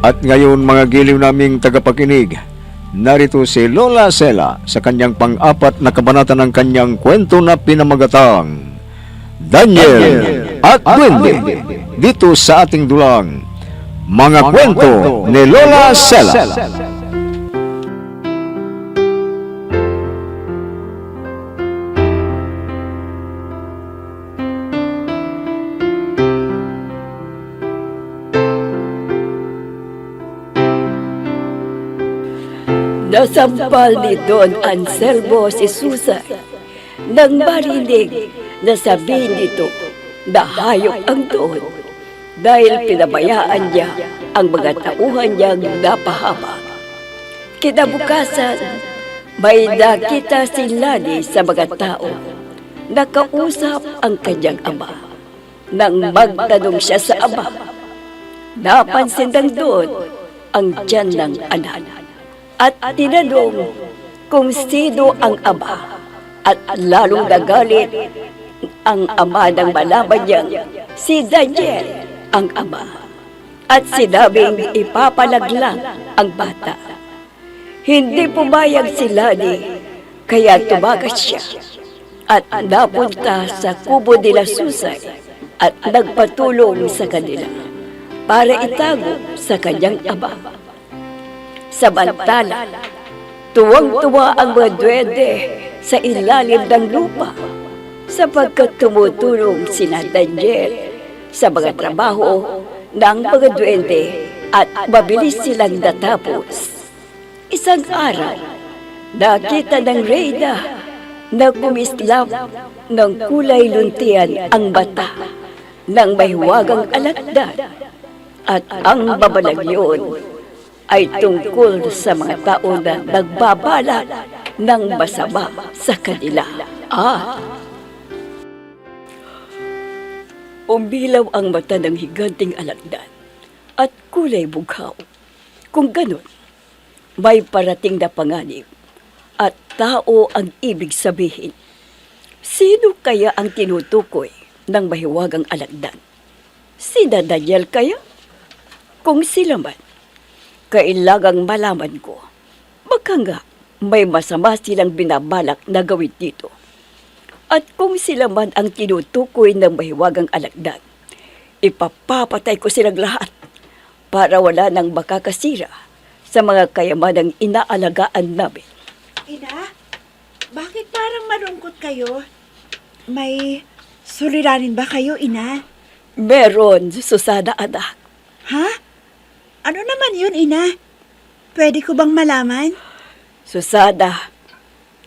At ngayon mga giliw naming tagapakinig, narito si Lola Sela sa kanyang pang-apat na kabanata ng kanyang kwento na pinamagatang Daniel at Duwende, dito sa ating dulang Mga Kwento ni Lola Sela. Nasampal ni Don Anselmo si Susan nang marinig na sabihin nito na hayop ang Don dahil pinabayaan niya ang mga tauhan niyang napahaba. Kinabukasan, may nakita si Lani sa mga tao. Nakausap ang kanyang ama. Nang magtanong siya sa ama, napansin ng Don ang tiyan ng anak. At tinanong kung sino ang ama at lalong nagalit ang ama nang malaman niyang si Daniel ang ama at sinabing ipapalaglang ang bata. Hindi pumayag si Lani kaya tumakas siya at napunta sa kubo nila Susay at nagpatulong sa kanila para itago sa kanyang ama. Samantala, tuwang-tuwa ang mga duwende sa ilalim ng lupa sapagkat tumutulong sina Daniel sa mga trabaho ng mga duwende at mabilis silang natapos. Isang araw, nakita ng Reyna na kumislap ng kulay luntian ang mata ng mahiwagang alakdan at ang babalag yun ay tungkol sa mga tao na nagbabalak ng masama sa kanila. Umilaw ang mata ng higanting alakdan at kulay bughaw. Kung ganon, may parating na panganib at tao ang ibig sabihin. Sino kaya ang tinutukoy ng mahiwagang alakdan? Sina Daniel kaya? Kung sila man, kailangang malaman ko. Baka nga may masama silang binabalak na gawin dito. At kung sila man ang tinutukoy ng mahiwagang alakdan, ipapapatay ko silang lahat para wala nang makakasira sa mga kayamanang inaalagaan namin. Ina, bakit parang malungkot kayo? May suliranin ba kayo, Ina? Meron, Susana anak. Ha? Ano naman yun, Ina? Pwede ko bang malaman? Susana,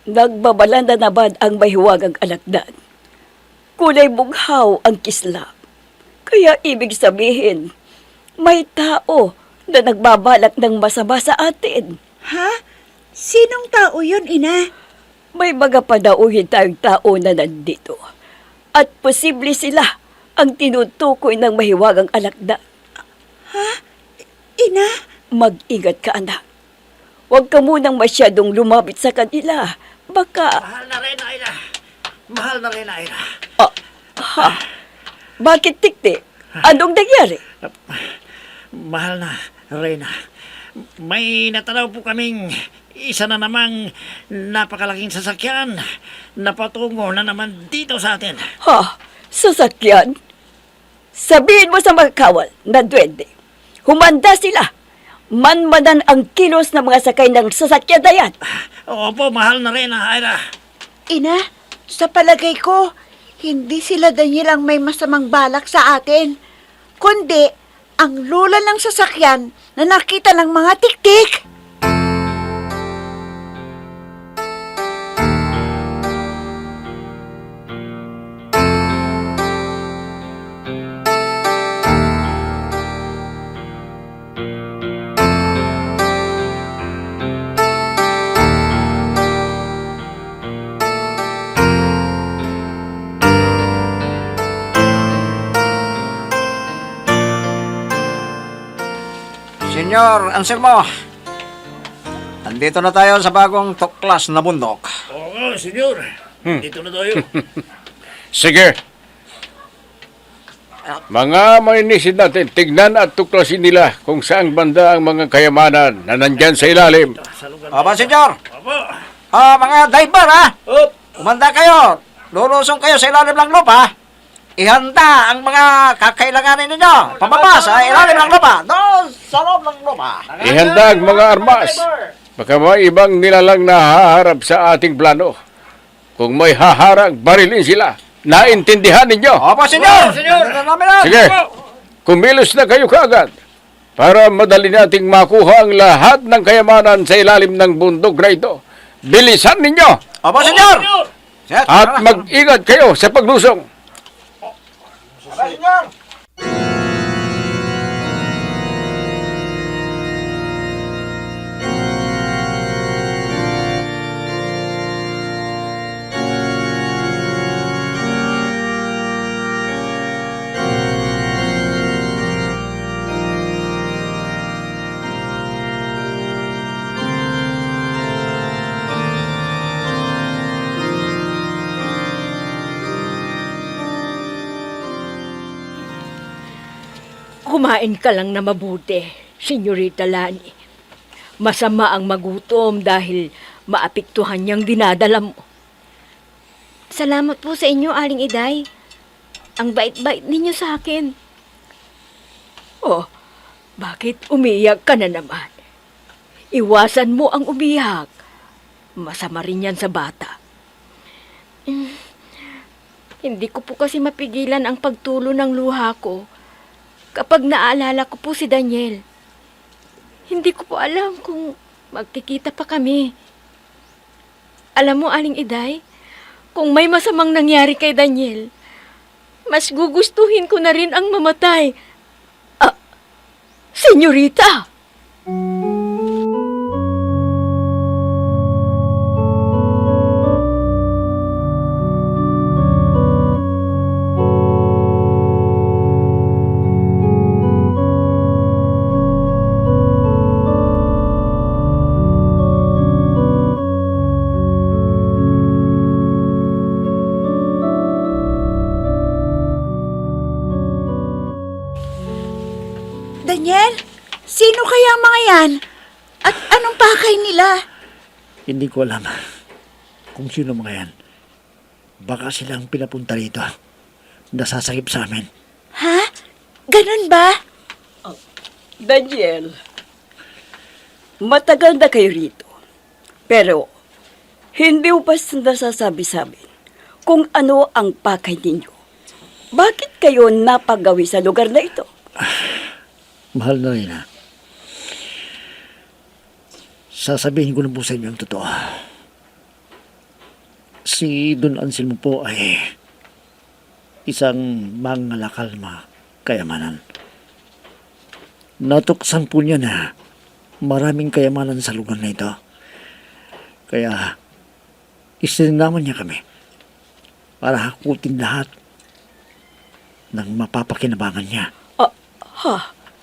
nagbabalanda naman ang mahiwagang alakdan. Kulay bughaw ang kislap. Kaya ibig sabihin, may tao na nagbabalak ng masama sa atin. Ha? Sinong tao yun, Ina? May mga panauhin tayong tao na nandito. At posible sila ang tinutukoy ng mahiwagang alakdan. Ha? Ina? Mag-ingat ka, anak. Huwag ka munang masyadong lumapit sa kanila. Baka... Mahal na rin, Ira. Mahal na rin, Ira. Bakit, Tiktik? Anong nangyari? Mahal na, Reyna. May natanaw po kaming isa na namang napakalaking sasakyan na patungo na naman dito sa atin. Sasakyan? Sabihin mo sa mga kawal na duwende. Humanda sila. Manmanan ang kilos ng mga sakay ng sasakyan na yan. Opo, mahal na rin, Ira. Ina, sa palagay ko, hindi sila Daniel ang may masamang balak sa atin. Kundi, ang lula ng sasakyan na nakita ng mga tiktik. Senyor Anselmo, nandito na tayo sa bagong tuklas na bundok. Oo, senyor. Dito na tayo. Sige. Mga maninisid natin, tignan at tuklasin nila kung saang banda ang mga kayamanan na nandyan sa ilalim. Opo, senyor. Opo. Mga diver, ha? Umanda kayo. Lulusong kayo sa ilalim ng lupa. Ihanda ang mga kakailanganin ninyo. Pababa sa ilalim ng lupa. Doon sa loob ng lupa. Ihanda ang mga armas. Baka may ibang nilalang na haharap sa ating plano. Kung may haharang, barilin sila. Naintindihan ninyo? Opo, senyor. senyor. Nandito namin lang. Sige, kumilos na kayo kaagad para madali nating makuha ang lahat ng kayamanan sa ilalim ng bundok na ito. Bilisan ninyo Opo, senyor. at mag-ingat kayo sa paglusong. Opo, senyor. Kumain ka lang na mabuti, Senyorita Lani. Masama ang magutom dahil maapektuhan niyang dinadala mo. Salamat po sa inyo, Aling Iday. Ang bait-bait ninyo sa akin. Oh, bakit umiyak ka na naman? Iwasan mo ang umiyak. Masama rin yan sa bata. Hindi ko po kasi mapigilan ang pagtulo ng luha ko kapag naalala ko po si Daniel. Hindi ko po alam kung magkikita pa kami. Alam mo, Aling Iday, kung may masamang nangyari kay Daniel, mas gugustuhin ko na rin ang mamatay. Senyorita! Daniel, sino kaya ang mga yan? At anong pakay nila? Hindi ko alam kung sino mga yan. Baka silang pinapunta rito. Nasasakip sa amin. Ha? Ganun ba? Daniel, matagal na kayo rito. Pero, hindi mo pa nasasabi sa amin kung ano ang pakay ninyo. Bakit kayo napagawi sa lugar na ito? Mahal na rin, ha? Sasabihin ko na po sa inyo ang totoo. Si Don Anselmo po ay isang mangalakal na kayamanan. Natuksan po niya na maraming kayamanan sa lugar na ito. Kaya isinama niya kami para hakutin lahat ng mapapakinabangan niya.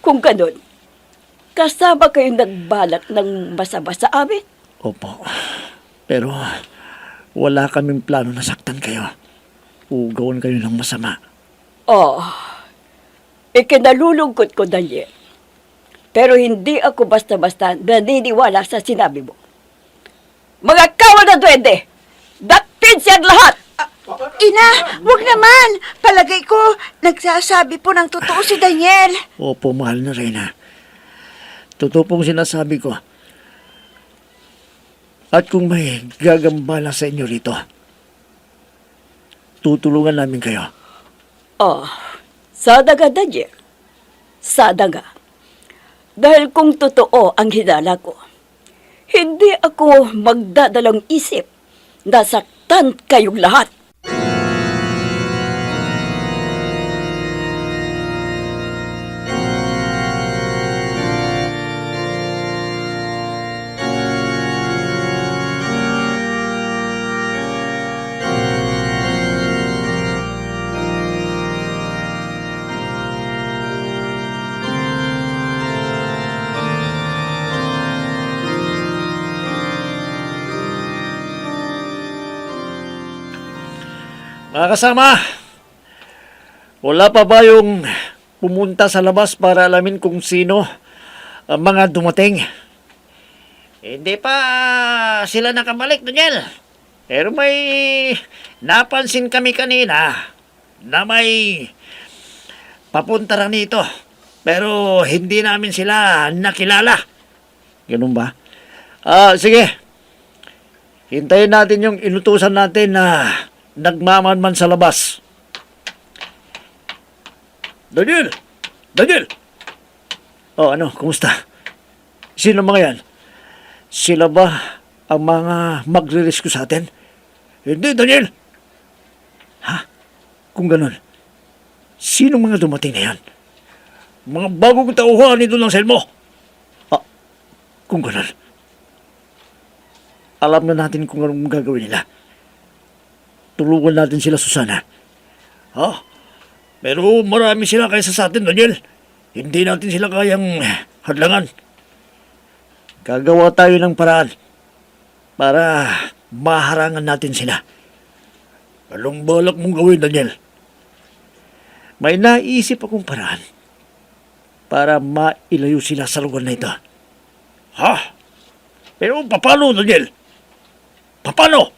Kung ganun, kasama kayo nagbalak ng masama sa amin? Opo. Pero wala kaming plano na saktan kayo. Ugawan kayo ng masama. Oh, ikinalulungkot ko, Daniel. Pero hindi ako basta-basta naniniwala sa sinabi mo. Mga kawal na duwende! Dakpin siyang lahat! Ina, wag naman. Palagay ko, nagsasabi po ng totoo si Daniel. Opo, mahal na Reyna. Totoo pong sinasabi ko. At kung may gagambala sa inyo rito, tutulungan namin kayo. Oh, sadaga, Daniel. Sadaga. Dahil kung totoo ang hinala ko, hindi ako magdadalang isip na saktan kayong lahat. Mga kasama, Wala pa ba yung pumunta sa labas para alamin kung sino ang mga dumating? Hindi pa sila nakabalik, Daniel. Pero may napansin kami kanina na may papunta rin dito. Pero hindi namin sila nakilala. Ganun ba? Sige. Hintayin natin yung inutusan natin na nagmamanman sa labas. Daniel! Daniel! Oh, ano? Kumusta? Sino mga yan? Sila ba ang mga magre-rescue sa atin? Hindi, Daniel! Ha? Kung ganun, sino mga dumating na yan? Mga bagong tauhan nito ng Selmo. Kung ganun, alam na natin kung anong gagawin nila. Tulungan natin sila, Susana. Pero marami sila kaysa sa atin, Daniel. Hindi natin sila kayang hadlangan. Gagawa tayo ng paraan para maharangan natin sila. Anong balak mong gawin, Daniel? May naisip akong paraan para mailayo sila sa lugar na ito. Pero paano, Daniel? Paano?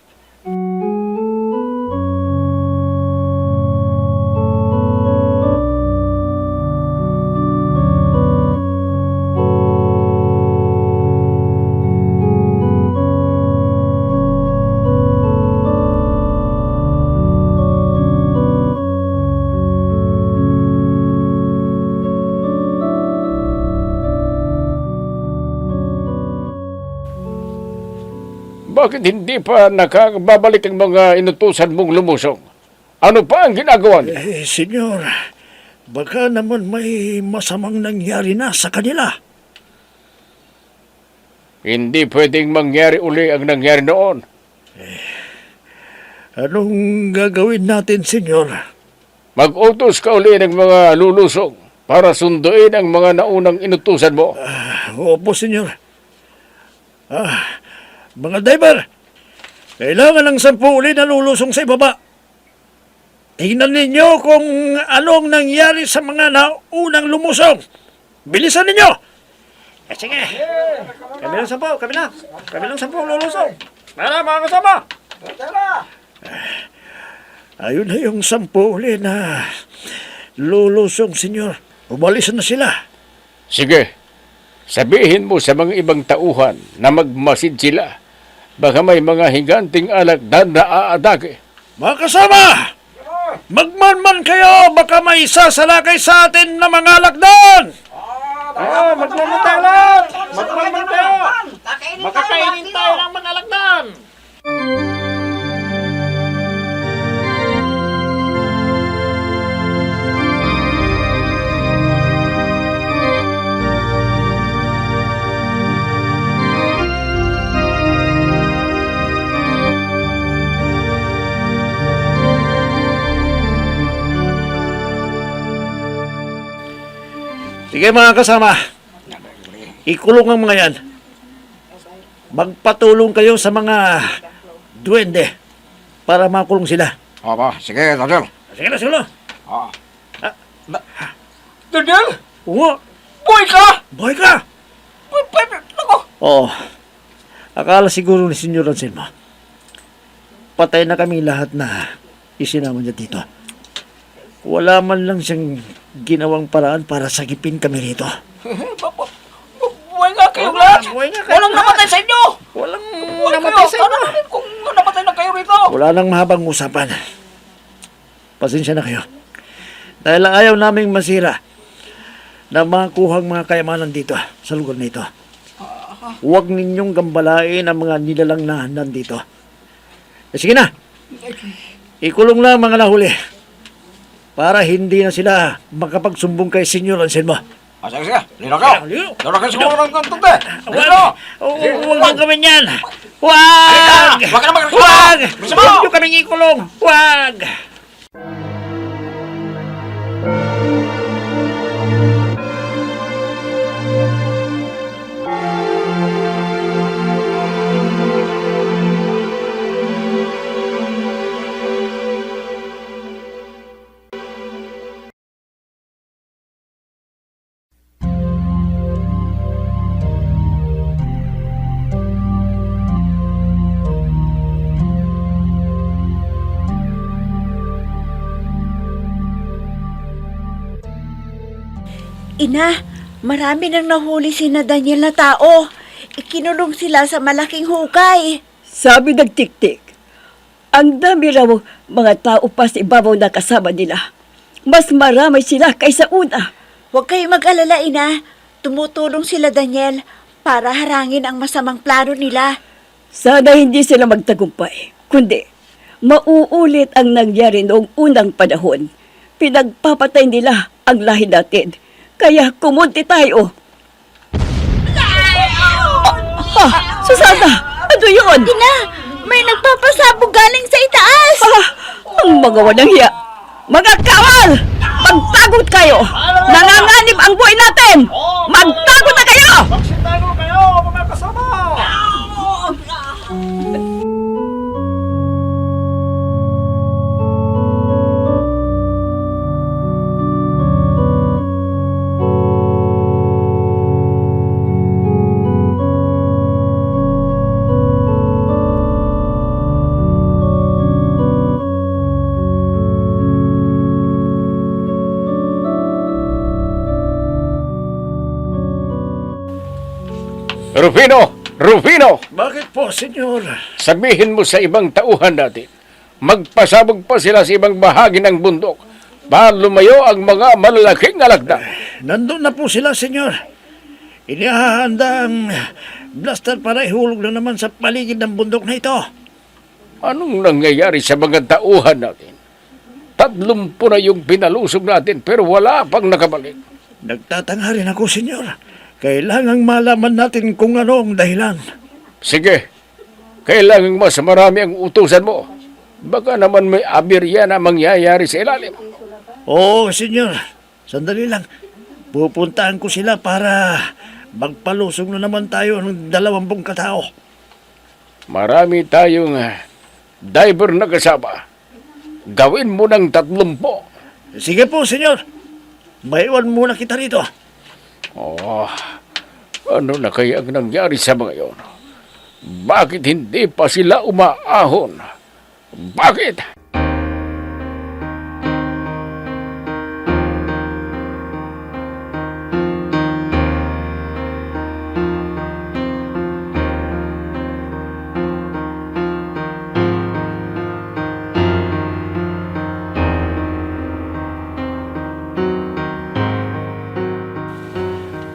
Bakit hindi pa nakababalik ang mga inutusan mong lumusong? Ano pa ang ginagawa niyo? Senyor, baka naman may masamang nangyari na sa kanila. Hindi pwedeng mangyari uli ang nangyari noon. Anong gagawin natin, senyor? Mag-utos ka uli ng mga lulusong para sunduin ang mga naunang inutusan mo. Opo, senyor. Mga driver, kailangan ng 10 uli na lulusong sa ibaba. Tingnan ninyo kung anong nangyari sa mga naunang lumusong. Bilisan ninyo! Sige. Kami lang 10, kami lang. Kami lang 10 lulusong. Para mga kasama. Ayun na yung 10 uli na lulusong, senyor. Umalis na sila. Sige, sabihin mo sa mga ibang tauhan na magmasid sila. Baka may mga higanting alagdan na aatake. Mga kasama! Magmanman kayo! Baka may sasalakay sa atin na mga alagdan! Magmanman tayo lang! Magmanman tayo! Makakainin tayo ng mga alagdan! Sige mga kasama, ikulong ang mga yan. Magpatulong kayo sa mga duwende para makulong sila. Opo, sige, Daniel. Sige na, sige na. Daniel? Oo, Buhay ka! buhay ka! Ako! Oo, akala siguro ni Senyor Anselmo, patay na kami lahat na isinama niya dito. Wala man lang siyang ginawang paraan para sagipin kami rito. Buhay nga kayong lahat! Buhay nga kayo Walang lahat. namatay sa inyo! Walang Buhay namatay kayo! sa Sana inyo. namin kung namatay na kayo rito! Wala nang mahabang usapan. Pasensya na kayo. Dahil lang ayaw naming masira na makuhang mga kayamanan dito sa lugar na ito. Huwag ninyong gambalain ang mga nilalang na nandito. Sige na. Ikulong lang mga nahuli para hindi na sila makapagsumbong kay Senyor Anselmo. Sige, sige. Lino kayo! Lino! Lino kayo siguro ng kantante! Huwag nang gawin yan! Huwag! Huwag ka na magreklamo! Huwag! Gusto mo? Huwag nyo kaming ikulong! Huwag! Ina, marami nang nahuli si na Daniel na tao. Ikinulong sila sa malaking hukay. Sabi ng tiktik, ang dami raw mga tao pa sa ibabaw na kasama nila. Mas marami sila kaysa una. Huwag kayong mag-alala, Ina. Tumutulong sila Daniel para harangin ang masamang plano nila. Sana hindi sila magtagumpay, kundi mauulit ang nangyari noong unang panahon. Pinagpapatay nila ang lahi natin. Kaya kumunti tayo. Susana! Ano yun? Ina, may nagpapasabog galing sa itaas. Ang mga walang hiya! Mga kawal! Magtagot kayo! Nanganganib ang buhay natin! Magtagot na kayo! Magsitago kayo, mga kasama! Rufino! Rufino! Bakit po, senyor? Sabihin mo sa ibang tauhan natin, magpasabog pa sila sa ibang bahagi ng bundok para lumayo ang mga malalaking alagda. Nandun na po sila, senyor. Inihahanda ang blaster para ihulog na naman sa paligid ng bundok na ito. Anong nangyayari sa mga tauhan natin? 30 na yung pinalusog natin pero wala pang nakabalik. Nagtatanga rin ako, senyor. Kailangang malaman natin kung ano ang dahilan. Sige, kailangan mas marami ang utusan mo. Baka naman may aberya na mangyayari sa ilalim. Oo, senyor. Sandali lang. Pupuntahan ko sila para magpalusog na naman tayo ng 20 katao. Marami tayong diver na kasama. Gawin mo ng 30. Sige po, senyor. Maiwan muna kita rito. Oh, ano na kaya ang nangyari sa mga yon? Bakit hindi pa sila umaahon? Bakit?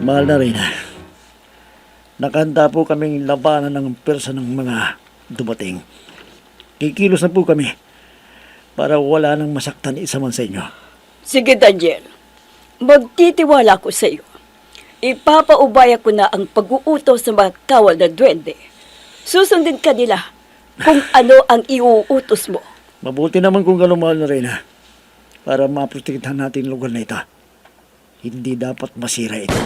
Mahal na rin. Nakahanda po kaming labanan ng persa ng mga dumating. Kikilos na po kami para wala nang masaktan isa man sa inyo. Sige, Daniel. Magtitiwala ko sa iyo. Ipapaubaya ko na ang pag-uutos sa mga kawal na duwende. Susundin ka nila kung ano ang iuutos mo. Mabuti naman kung gano'n, mahal na rin, para maprotektahan natin ang lugar na ito. Hindi dapat masira ito.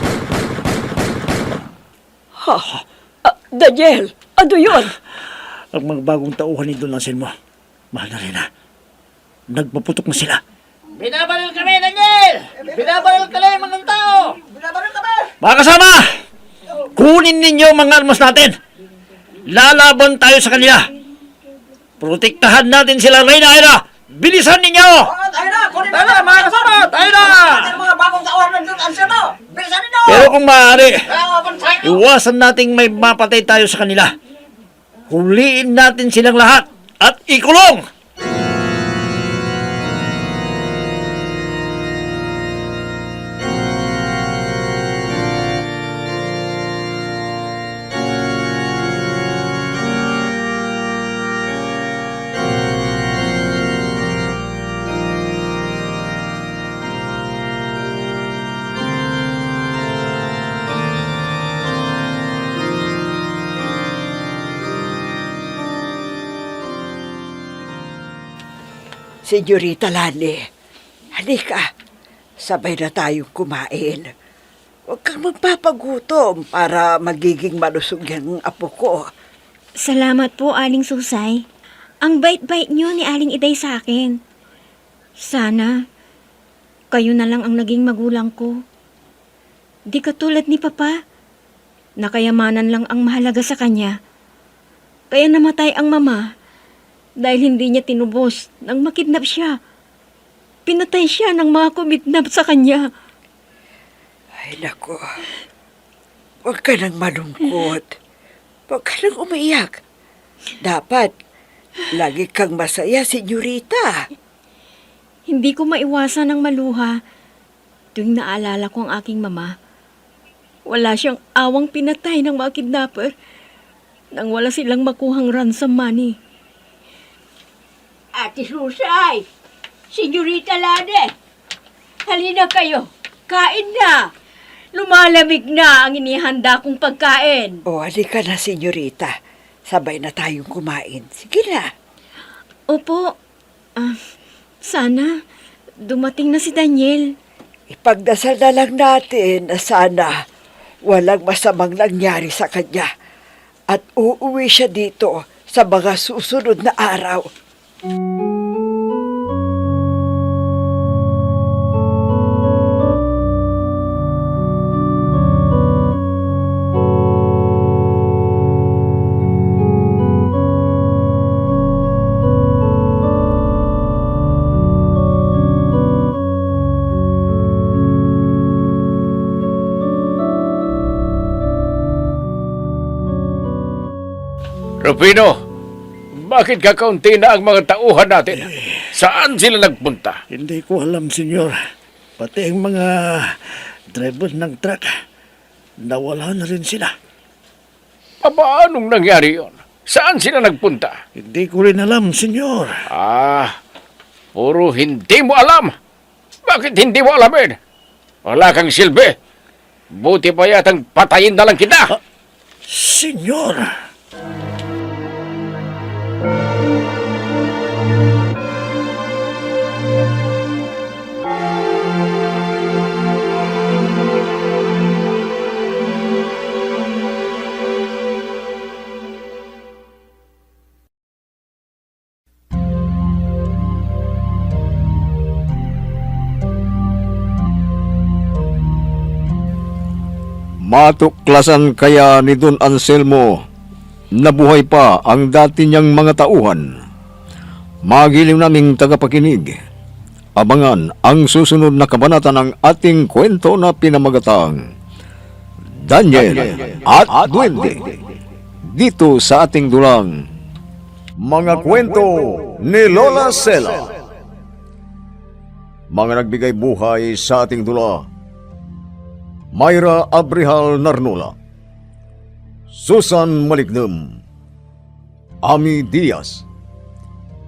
Daniel, ano yun? Ang mga bagong tauhan ni Don Anselmo, mahal na rin, nagpaputok na sila. Binabaril kami, Daniel! Binabaril kami, mga tao! Binabaril kami! Mga kasama, kunin ninyo ang mga armas natin. Lalaban tayo sa kanila. Protektahan natin sila, Reyna Aira. Bilisan ninyo! Tayo na! Kunin na! Mga kasama! Tayo na! Ang mga bagong tauhan ng Don Anselmo! Bilisan ninyo! Pero kung maaari, Tayo! iwasan nating may mapatay tayo sa kanila. Huliin natin silang lahat at ikulong! Senyorita Lani, halika. Sabay na tayong kumain. Huwag kang magpapagutom para magiging malusog yung apo ko. Salamat po, Aling Susay. Ang bait-bait niyo ni Aling Iday sa akin. Sana, kayo na lang ang naging magulang ko. Di katulad ni Papa, na kayamanan lang ang mahalaga sa kanya. Kaya namatay ang mama dahil hindi niya tinubos nang makidnap siya. Pinatay siya ng mga kumidnap sa kanya. Ay, nako. Huwag ka nang malungkot. Huwag ka nang umiyak. Dapat, lagi kang masaya, senyorita. Hindi ko maiwasan ng maluha tuwing naalala ko ang aking mama. Wala siyang awang pinatay ng mga kidnapper nang wala silang makuhang ransom money. Ate Susay, Senyorita Lade, halina kayo, kain na. Lumalamig na ang inihanda kong pagkain. O, halika na, senyorita. Sabay na tayong kumain. Sige na. Opo, sana dumating na si Daniel. Ipagdasal na lang natin na sana walang masamang nangyari sa kanya at uuwi siya dito sa mga susunod na araw. Rufino, bakit kakaunti na ang mga tauhan natin? Saan sila nagpunta? Hindi ko alam, senyor. Pati ang mga driver ng truck, nawala na rin sila. Paanong nangyari yon? Saan sila nagpunta? Hindi ko rin alam, senyor. Puro hindi mo alam. Bakit hindi mo alamin? Wala kang silbi. Buti pa yatang patayin na lang kita. Senyor! Matuklasan kaya ni Don Anselmo na buhay pa ang dati niyang mga tauhan. Magiliw naming tagapakinig. Abangan ang susunod na kabanata ng ating kwento na pinamagatang Daniel at Duwende. Dito sa ating dulang Mga Kwento ni Lola Sela. Mga nagbigay buhay sa ating dula: Myra Abrihal Narnola, Susan Malignem, Ami Diaz,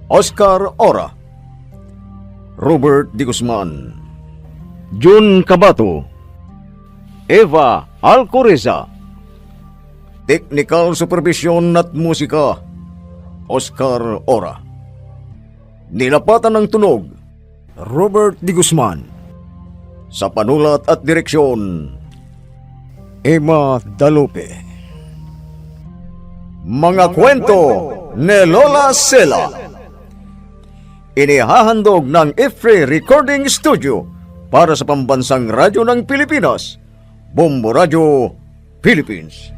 Oscar Ora, Robert D. Guzman, Jun Cabato, Eva Alcoreza. Technical Supervision at Musika, Oscar Ora. Nilapatan ng tunog, Robert D. Guzman. Sa panulat at direksyon, Emma Dalupe. Mga Kwento ni Lola Sela. Inihahandog ng IFRE Recording Studio para sa pambansang radyo ng Pilipinas, Bombo Radio, Philippines.